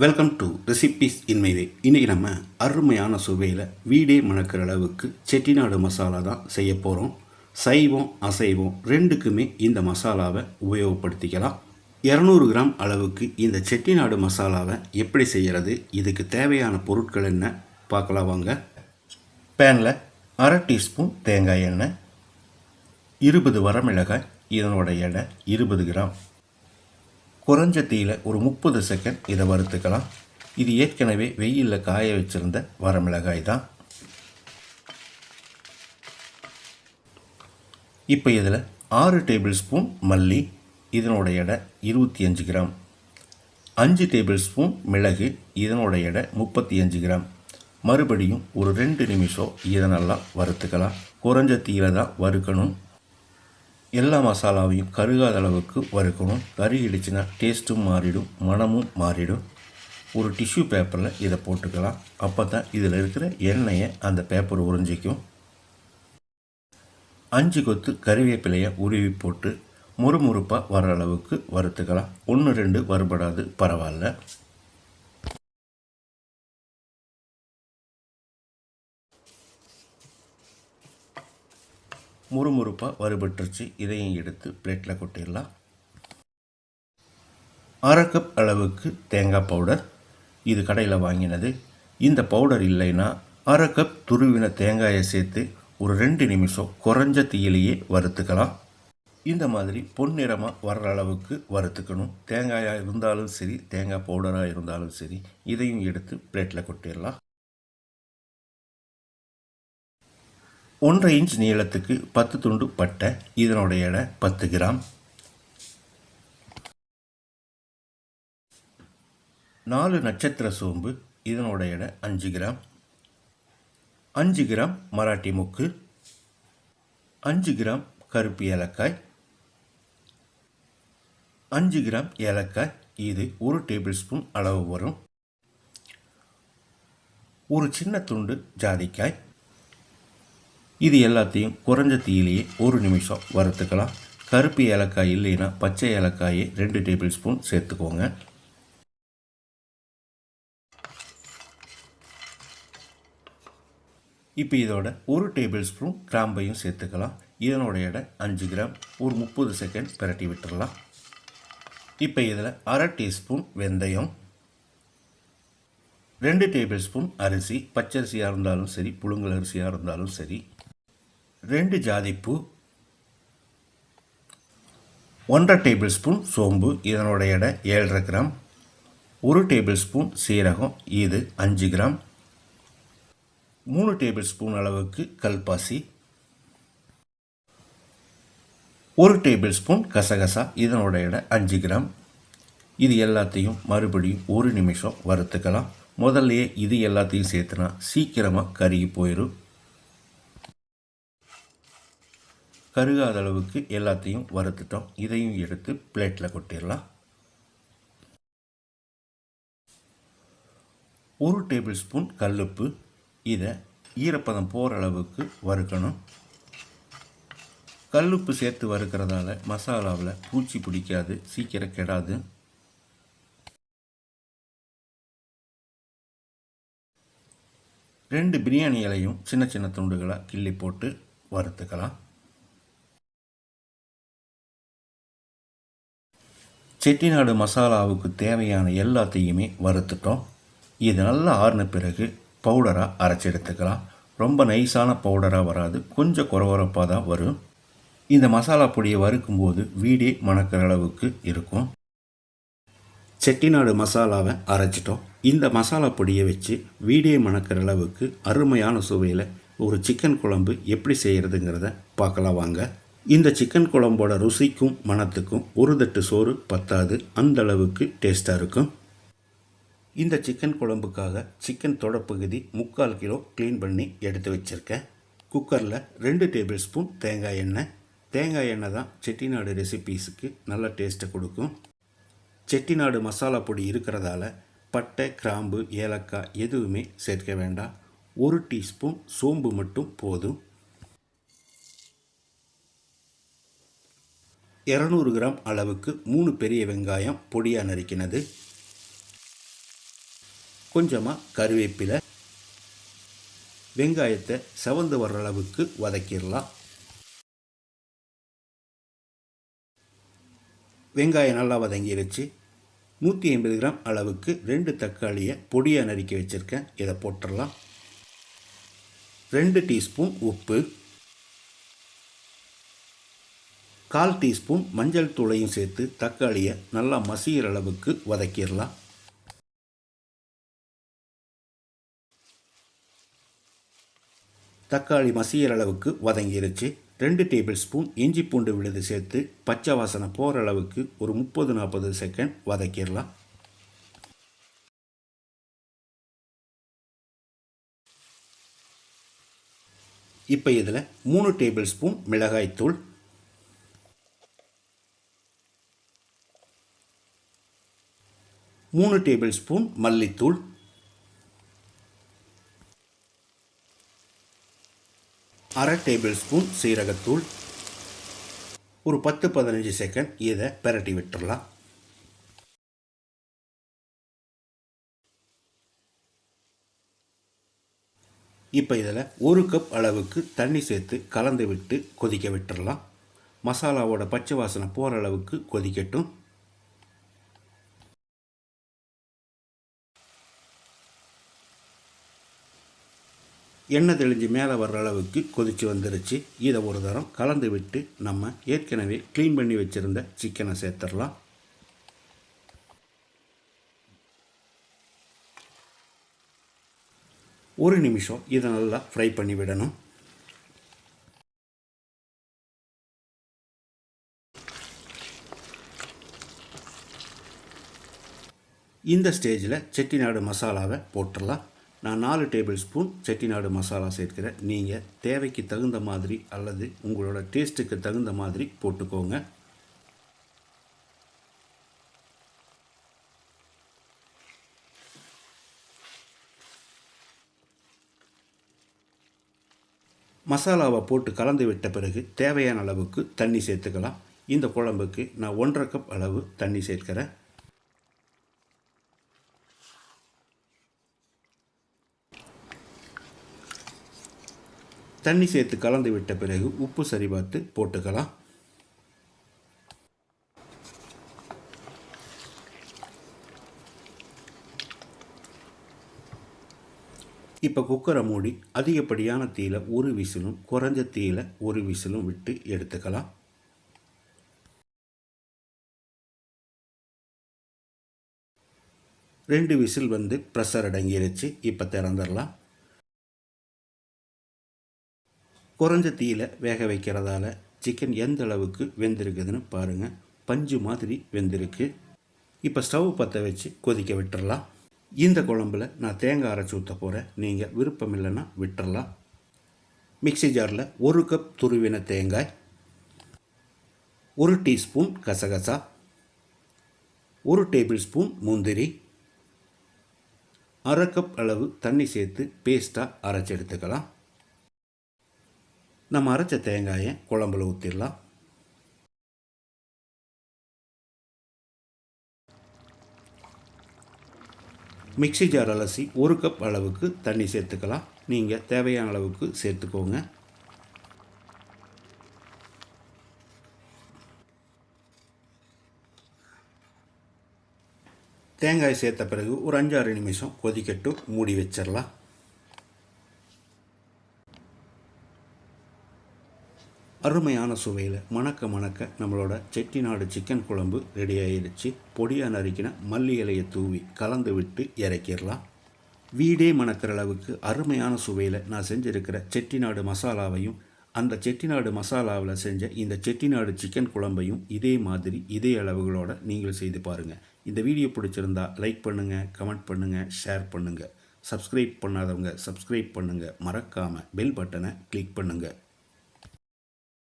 Welcome to recipes in my way. இன்றைக்கி நம்ம அருமையான சுவையில் வீடே மணக்கிற அளவுக்கு செட்டிநாடு மசாலா தான் செய்ய போகிறோம். சைவம் அசைவம் ரெண்டுக்குமே இந்த மசாலாவை உபயோகப்படுத்திக்கலாம். 200 கிராம் அளவுக்கு இந்த செட்டிநாடு மசாலாவை எப்படி செய்கிறது, இதுக்கு தேவையான பொருட்கள் என்ன பார்க்கலாம் வாங்க. பேனில் 1/2 டீஸ்பூன் தேங்காய் எண்ணெய், 20 வரமிளகாய், இதனோட எடை 20 கிராம். குறைஞ்ச தீயில் ஒரு 30 செகண்ட் இதை வறுத்துக்கலாம். இது ஏற்கனவே வெயிலில் காய வச்சுருந்த வரமிளகாய் தான். இப்போ இதில் 6 டேபிள் ஸ்பூன் மல்லி, இதனோட எடை 25 கிராம். 5 டேபிள் ஸ்பூன் மிளகு, இதனோட எடை 35 கிராம். மறுபடியும் ஒரு 2 நிமிஷம் இதை நல்லா வறுத்துக்கலாம். குறைஞ்ச தீயில் தான் வறுக்கணும். எல்லா மசாலாவையும் கருகாத அளவுக்கு வறுக்கணும். கருகிடுச்சுன்னா டேஸ்ட்டும் மாறிடும், மணமும் மாறிடும். ஒரு டிஷ்யூ பேப்பரில் இதை போட்டுக்கலாம். அப்போ தான் இதில் இருக்கிற எண்ணெயை அந்த பேப்பர் உறிஞ்சிக்கும். 5 கொத்து கறிவேப்பிலையை உருவி போட்டு முறுமுறுப்பாக வர அளவுக்கு வறுத்துக்கலாம். 1-2 வறுபடாது, பரவாயில்ல. முறுமுறுப்பாக வறுபட்டுருச்சு. இதையும் எடுத்து பிளேட்டில் கொட்டிடலாம். 1/2 கப் அளவுக்கு தேங்காய் பவுடர், இது கடையில் வாங்கினது. இந்த பவுடர் இல்லைன்னா 1/2 கப் துருவின தேங்காயை சேர்த்து ஒரு 2 நிமிஷம் குறைஞ்ச தீயிலேயே வறுத்துக்கலாம். இந்த மாதிரி பொன்னிறமாக வர்ற அளவுக்கு வறுத்துக்கணும். தேங்காயாக இருந்தாலும் சரி, தேங்காய் பவுடராக இருந்தாலும் சரி. இதையும் எடுத்து பிளேட்டில் கொட்டிடலாம். 1/2 இன்ச் நீளத்துக்கு 10 துண்டு பட்டை, இதனோட எடை 10 கிராம். 4 நட்சத்திர சோம்பு, இதனோட எடை 5 கிராம். 5 கிராம் மராட்டி முக்கு, 5 கிராம் கருப்பு ஏலக்காய், 5 கிராம் ஏலக்காய், இது 1 டேபிள் ஸ்பூன் அளவு வரும். ஒரு சின்ன துண்டு ஜாதிக்காய். இது எல்லாத்தையும் குறைஞ்ச தீயிலேயே 1 நிமிஷம் வறுத்துக்கலாம். கருப்பு ஏலக்காய் இல்லைன்னா பச்சை ஏலக்காயை 2 டேபிள் ஸ்பூன் சேர்த்துக்கோங்க. இப்போ இதோட 1 டேபிள் ஸ்பூன் கிராம்பையும் சேர்த்துக்கலாம். இதனோட எடை 5 கிராம். ஒரு 30 செகண்ட் பிரட்டி விட்டுடலாம். இப்போ இதில் 1/2 டீஸ்பூன் வெந்தயம், 2 டேபிள் ஸ்பூன் அரிசி, பச்சரிசியாக இருந்தாலும் சரி, புழுங்கல் அரிசியாக இருந்தாலும் சரி, 2 ஜாதிப்பூ, 1/2 டேபிள் ஸ்பூன் சோம்பு, இதனோட எடை 7.5 கிராம். 1 டேபிள் ஸ்பூன் சீரகம், இது 5 கிராம். 3 டேபிள் ஸ்பூன் அளவுக்கு கல்பாசி, 1 டேபிள் ஸ்பூன் கசகசா, இதனோட எடை 5 கிராம். இது எல்லாத்தையும் மறுபடியும் 1 நிமிஷம் வறுத்துக்கலாம். முதல்லையே இது எல்லாத்தையும் சேர்த்துனா சீக்கிரமாக கருகி போயிடும். கருகாத அளவுக்கு எல்லாத்தையும் வறுத்துட்டோம். இதையும் எடுத்து பிளேட்டில் கொட்டிடலாம். 1 டேபிள் ஸ்பூன் கல்லுப்பு, இதை ஈரப்பதம் போகிற அளவுக்கு வறுக்கணும். கல்லுப்பு சேர்த்து வறுக்கிறதால மசாலாவில் பூச்சி பிடிக்காது, சீக்கிரம் கெடாது. 2 பிரியாணி இலையும் சின்ன சின்ன துண்டுகளாக கிள்ளி போட்டு வறுத்துக்கலாம். செட்டிநாடு மசாலாவுக்கு தேவையான எல்லாத்தையுமே வறுத்துட்டோம். இது நல்லா ஆறின பிறகு பவுடராக அரைச்சி எடுத்துக்கலாம். ரொம்ப நைஸான பவுடராக வராது, கொஞ்சம் குறகுறப்பாக தான் வரும். இந்த மசாலா பொடியை வறுக்கும்போது வீடே மணக்கிற அளவுக்கு இருக்கும். செட்டிநாடு மசாலாவை அரைச்சிட்டோம். இந்த மசாலா பொடியை வச்சு வீடே மணக்கிற அளவுக்கு அருமையான சுவையில் ஒரு சிக்கன் குழம்பு எப்படி செய்கிறதுங்கிறத பார்க்கலாம் வாங்க. இந்த சிக்கன் குழம்போட ருசிக்கும் மணத்துக்கும் ஒரு தட்டு சோறு பத்தாது, அந்த அளவுக்கு டேஸ்ட்டாக இருக்கும். இந்த சிக்கன் குழம்புக்காக சிக்கன் தொடப்பகுதி 3/4 கிலோ க்ளீன் பண்ணி எடுத்து வச்சுருக்கேன். குக்கரில் 2 டேபிள் ஸ்பூன் தேங்காய் எண்ணெய். தேங்காய் எண்ணெய் தான் செட்டிநாடு ரெசிபீஸுக்கு நல்ல டேஸ்ட்டை கொடுக்கும். செட்டிநாடு மசாலா பொடி இருக்கிறதால பட்டை, கிராம்பு, ஏலக்காய் எதுவுமே சேர்க்க வேண்டாம். 1 டீஸ்பூன் சோம்பு மட்டும் போதும். 200 கிராம் அளவுக்கு 3 பெரிய வெங்காயம் பொடியாக நறுக்கினது, கொஞ்சமாக கருவேப்பிலை, வெங்காயத்தை செவந்து வர்ற அளவுக்கு வதக்கிடலாம். வெங்காயம் நல்லா வதங்கிருச்சு. 150 கிராம் அளவுக்கு 2 தக்காளியை பொடியாக நறுக்கி வச்சுருக்கேன். இதை போட்டுடலாம். 2 டீஸ்பூன் உப்பு, 1/4 டீஸ்பூன் மஞ்சள் தூளையும் சேர்த்து தக்காளியை நல்லா மசிகிற அளவுக்கு வதக்கிடலாம். தக்காளி மசிகிற அளவுக்கு வதங்கிருச்சு. 2 டேபிள் ஸ்பூன் இஞ்சி பூண்டு விழுது சேர்த்து பச்சை வாசனை போகிற அளவுக்கு ஒரு 30-40 செகண்ட் வதக்கிடலாம். இப்போ இதில் 3 டேபிள் ஸ்பூன் மிளகாய்த்தூள், 3 டேபிள் ஸ்பூன் மல்லித்தூள், 1/2 டேபிள் ஸ்பூன் சீரகத்தூள், ஒரு 10-15 செகண்ட் இதை பிரட்டி விட்டுடலாம். இப்போ இதில் 1 கப் அளவுக்கு தண்ணி சேர்த்து கலந்து விட்டு கொதிக்க விட்டுடலாம். மசாலாவோட பச்சை வாசனை போகிற அளவுக்கு கொதிக்கட்டும். எண்ணெய் தெளிஞ்சு மேலே வர்ற அளவுக்கு கொதித்து வந்துருச்சு. இதை ஒரு தரம் கலந்து விட்டு நம்ம ஏற்கனவே க்ளீன் பண்ணி வச்சுருந்த சிக்கனை சேர்த்துடலாம். ஒரு நிமிஷம் இதை நல்லா ஃப்ரை பண்ணி விடணும். இந்த ஸ்டேஜில் செட்டிநாடு மசாலாவை போட்டுடலாம். நான் 4 டேபிள் ஸ்பூன் செட்டிநாடு மசாலா சேர்க்கிறேன். நீங்கள் தேவைக்கு தகுந்த மாதிரி அல்லது உங்களோட டேஸ்ட்டுக்கு தகுந்த மாதிரி போட்டுக்கோங்க. மசாலாவை போட்டு கலந்து விட்ட பிறகு தேவையான அளவுக்கு தண்ணி சேர்த்துக்கலாம். இந்த குழம்புக்கு நான் 1/2 கப் அளவு தண்ணி சேர்க்கிறேன். தண்ணி சேர்த்து கலந்து விட்ட பிறகு உப்பு சரி பார்த்து போட்டுக்கலாம். இப்போ குக்கரை மூடி அதிகப்படியான தீயில ஒரு விசிலும் குறைஞ்ச தீயில ஒரு விசிலும் விட்டு எடுத்துக்கலாம். ரெண்டு விசில் வந்து ப்ரெஷர் அடங்கிருச்சு. இப்போ திறந்துடலாம். குறைஞ்ச தீயில வேக வைக்கிறதால சிக்கன் எந்த அளவுக்கு வெந்திருக்குதுன்னு பாருங்கள். பஞ்சு மாதிரி வெந்திருக்கு. இப்போ ஸ்டவ் பற்ற வச்சு கொதிக்க விட்டுறலாம். இந்த குழம்புல நான் தேங்காய் அரைச்சி ஊற்ற போகிறேன். நீங்கள் விருப்பம் இல்லைன்னா விட்டுறலாம். மிக்ஸி ஜாரில் 1 கப் துருவின தேங்காய், 1 டீஸ்பூன் கசகசா, 1 டேபிள் ஸ்பூன் முந்திரி, 1/2 கப் அளவு தண்ணி சேர்த்து பேஸ்ட்டாக அரைச்சி எடுத்துக்கலாம். நம்ம அரைச்ச தேங்காயை குழம்புல ஊற்றிடலாம். மிக்ஸி ஜார் அலசி 1 கப் அளவுக்கு தண்ணி சேர்த்துக்கலாம். நீங்கள் தேவையான அளவுக்கு சேர்த்துக்கோங்க. தேங்காய் சேர்த்த பிறகு ஒரு 5-6 நிமிஷம் கொதிக்கட்டும். மூடி வச்சிடலாம். அருமையான சுவையில் மணக்க மணக்க நம்மளோட செட்டிநாடு சிக்கன் குழம்பு ரெடி ஆகிடுச்சு. பொடியாக நறுக்கின மல்லி இலையை தூவி கலந்து விட்டு இறக்கிடலாம். வீடே மணக்கிற அளவுக்கு அருமையான சுவையில் நான் செஞ்சுருக்கிற செட்டிநாடு மசாலாவையும் அந்த செட்டிநாடு மசாலாவில் செஞ்ச இந்த செட்டிநாடு சிக்கன் குழம்பையும் இதே மாதிரி இதே அளவுகளோடு நீங்கள் செய்து பாருங்கள். இந்த வீடியோ பிடிச்சிருந்தா லைக் பண்ணுங்கள், கமெண்ட் பண்ணுங்கள், ஷேர் பண்ணுங்கள். சப்ஸ்கிரைப் பண்ணாதவங்க சப்ஸ்கிரைப் பண்ணுங்கள். மறக்காமல் பெல் பட்டனை கிளிக் பண்ணுங்கள்.